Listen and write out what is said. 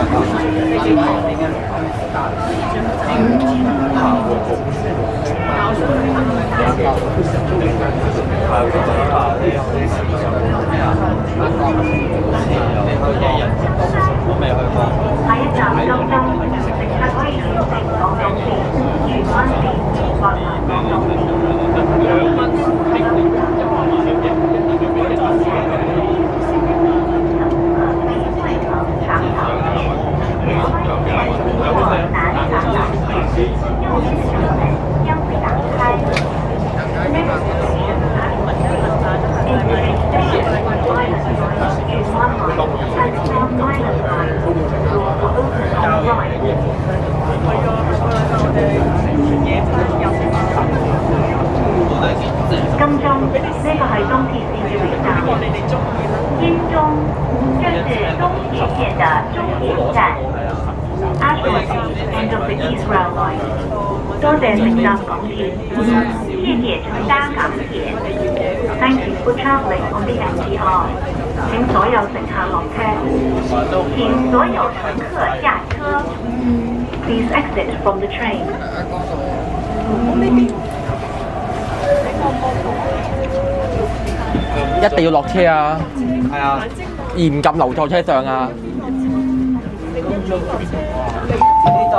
下一站金鐘，乘客可以選乘港島線、荃灣線或南港島線。金鐘呢個係東鐵線嘅尾站，金鐘這是東鐵線的終點站。Ashwati end of the East Rail Line。多謝乘搭港鐵，謝謝乘搭港鐵。Thank you for travelling on the MTR。請所有乘客落車，請所有乘客下車。Please exit from the train。一定要落車啊！係啊，嚴禁留在車上啊！呢度。